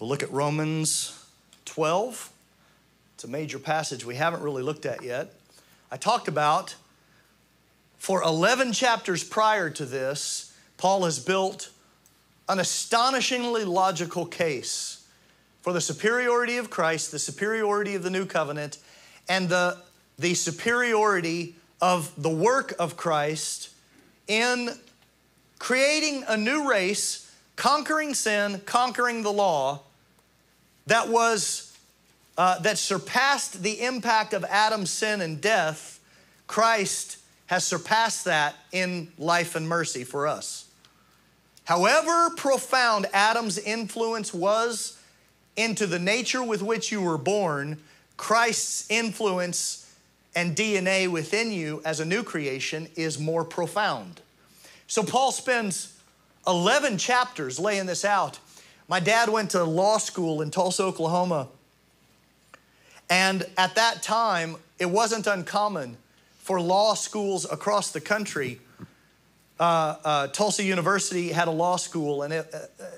We'll look at Romans 12. It's a major passage we haven't really looked at yet. I talked about for 11 chapters prior to this, Paul has built an astonishingly logical case for the superiority of Christ, the superiority of the new covenant, and the superiority of the work of Christ in creating a new race, conquering sin, conquering the law, that surpassed the impact of Adam's sin and death. Christ has surpassed that in life and mercy for us. However profound Adam's influence was into the nature with which you were born, Christ's influence and DNA within you as a new creation is more profound. So Paul spends 11 chapters laying this out. My dad went to law school in Tulsa, Oklahoma. And at that time, it wasn't uncommon for law schools across the country. Tulsa University had a law school, and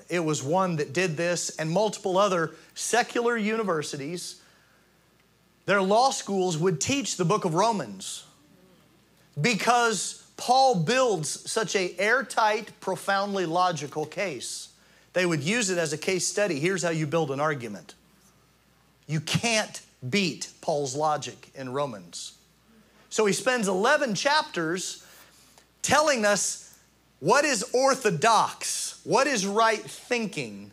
it was one that did this, and multiple other secular universities. Their law schools would teach the book of Romans because Paul builds such an airtight, profoundly logical case. They would use it as a case study. Here's how you build an argument. You can't beat Paul's logic in Romans. So he spends 11 chapters telling us what is orthodox, what is right thinking.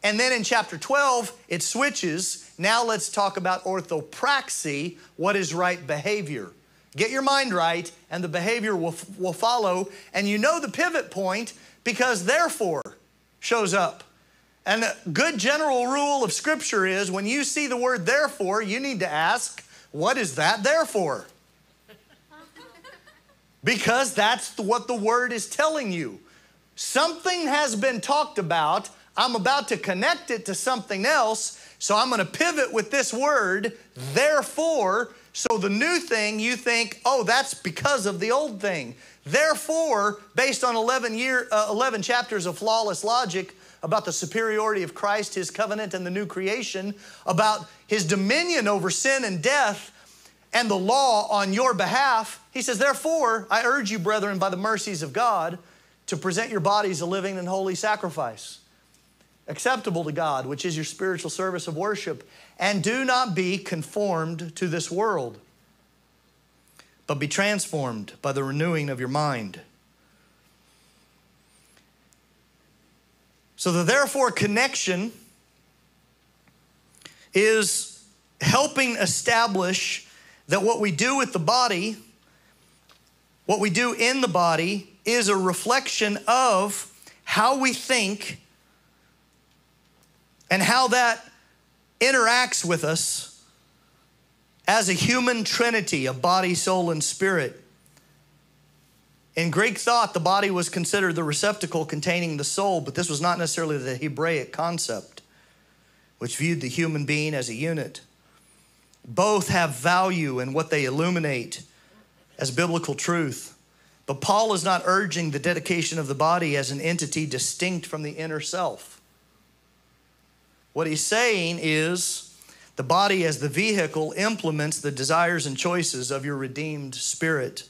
And then in chapter 12, it switches. Now let's talk about orthopraxy, what is right behavior. Get your mind right, and the behavior will follow. And you know the pivot point because therefore shows up. And the good general rule of Scripture is when you see the word therefore, you need to ask, what is that there for? Because that's what the word is telling you. Something has been talked about. I'm about to connect it to something else. So I'm going to pivot with this word, therefore. So the new thing, you think, oh, that's because of the old thing. Therefore, based on 11 chapters of flawless logic about the superiority of Christ, His covenant, and the new creation, about His dominion over sin and death and the law on your behalf, he says, therefore, I urge you, brethren, by the mercies of God, to present your bodies a living and holy sacrifice, acceptable to God, which is your spiritual service of worship. And do not be conformed to this world, but be transformed by the renewing of your mind. So the therefore connection is helping establish that what we do with the body, what we do in the body, is a reflection of how we think and how that interacts with us as a human trinity of body, soul, and spirit. In Greek thought, the body was considered the receptacle containing the soul, but this was not necessarily the Hebraic concept, which viewed the human being as a unit. Both have value in what they illuminate as biblical truth. But Paul is not urging the dedication of the body as an entity distinct from the inner self. What he's saying is the body as the vehicle implements the desires and choices of your redeemed spirit.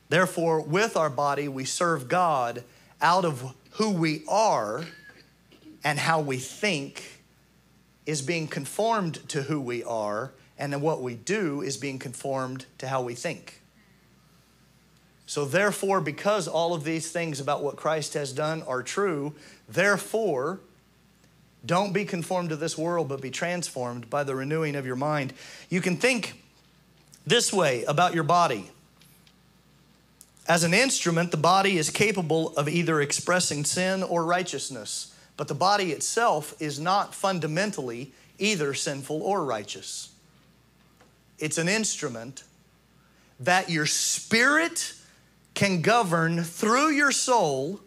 Therefore, with our body, we serve God out of who we are, and how we think is being conformed to who we are, and then what we do is being conformed to how we think. So therefore, because all of these things about what Christ has done are true, therefore, don't be conformed to this world, but be transformed by the renewing of your mind. You can think this way about your body. As an instrument, the body is capable of either expressing sin or righteousness. But the body itself is not fundamentally either sinful or righteous. It's an instrument that your spirit can govern through your soul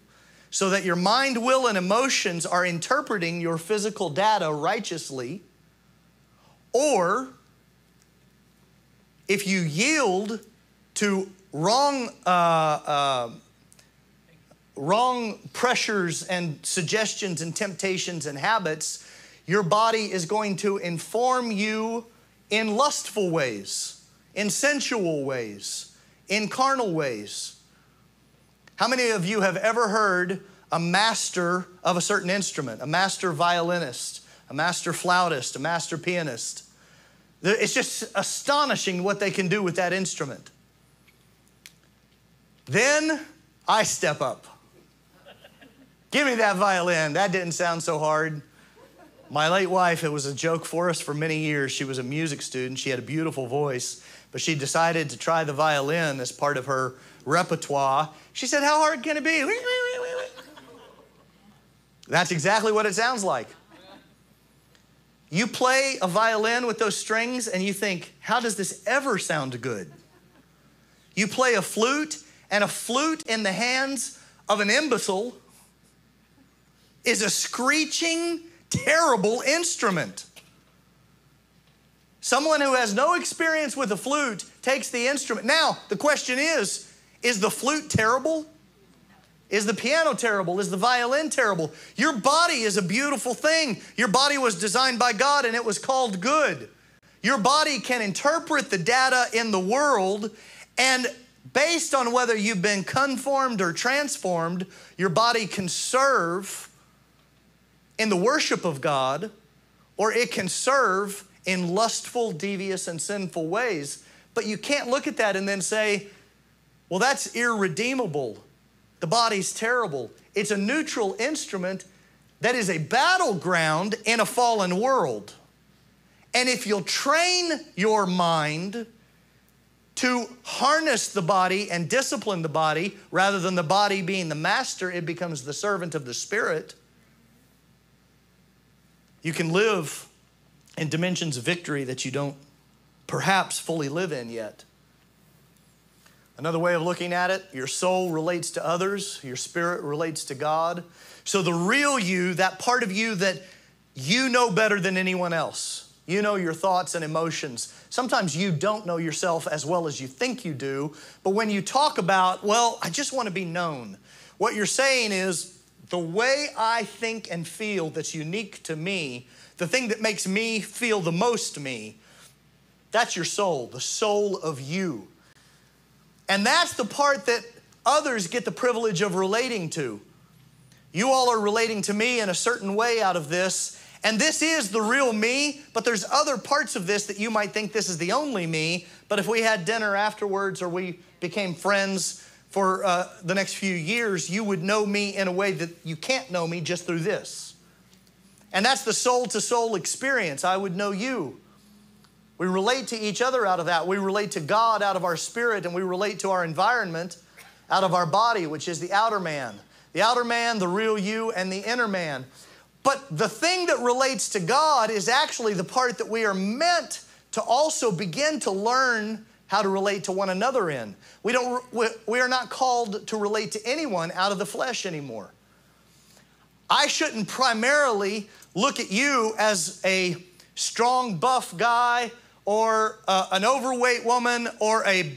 so that your mind, will, and emotions are interpreting your physical data righteously. Or if you yield to wrong wrong pressures and suggestions and temptations and habits, your body is going to inform you in lustful ways, in sensual ways, in carnal ways. How many of you have ever heard a master of a certain instrument, a master violinist, a master flautist, a master pianist? It's just astonishing what they can do with that instrument. Then I step up. Give me that violin. That didn't sound so hard. My late wife, it was a joke for us for many years. She was a music student. She had a beautiful voice, but she decided to try the violin as part of her repertoire. She said, how hard can it be? That's exactly what it sounds like. You play a violin with those strings and you think, how does this ever sound good? You play a flute, and a flute in the hands of an imbecile is a screeching, terrible instrument. Someone who has no experience with a flute takes the instrument. Now, the question is the flute terrible? Is the piano terrible? Is the violin terrible? Your body is a beautiful thing. Your body was designed by God and it was called good. Your body can interpret the data in the world, and based on whether you've been conformed or transformed, your body can serve in the worship of God, or it can serve in lustful, devious, and sinful ways. But you can't look at that and then say, well, that's irredeemable. The body's terrible. It's a neutral instrument that is a battleground in a fallen world. And if you'll train your mind to harness the body and discipline the body, rather than the body being the master, it becomes the servant of the Spirit. You can live in dimensions of victory that you don't perhaps fully live in yet. Another way of looking at it, your soul relates to others, your spirit relates to God. So the real you, that part of you that you know better than anyone else, you know your thoughts and emotions. Sometimes you don't know yourself as well as you think you do, but when you talk about, well, I just want to be known, what you're saying is, the way I think and feel that's unique to me, the thing that makes me feel the most me, that's your soul, the soul of you. And that's the part that others get the privilege of relating to. You all are relating to me in a certain way out of this, and this is the real me, but there's other parts of this that you might think this is the only me, but if we had dinner afterwards or we became friends for the next few years, you would know me in a way that you can't know me just through this. And that's the soul-to-soul experience. I would know you. We relate to each other out of that. We relate to God out of our spirit, and we relate to our environment out of our body, which is the outer man. The outer man, the real you, and the inner man. But the thing that relates to God is actually the part that we are meant to also begin to learn how to relate to one another in. We are not called to relate to anyone out of the flesh anymore. I shouldn't primarily look at you as a strong, buff guy, or an overweight woman, or a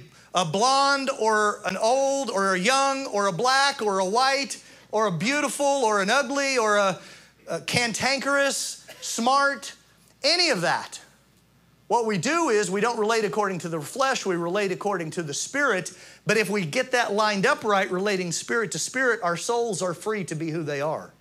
blonde, or an old, or a young, or a black, or a white, or a beautiful, or an ugly, or a cantankerous, smart, any of that. What we do is we don't relate according to the flesh, we relate according to the Spirit. But if we get that lined up right, relating spirit to spirit, our souls are free to be who they are.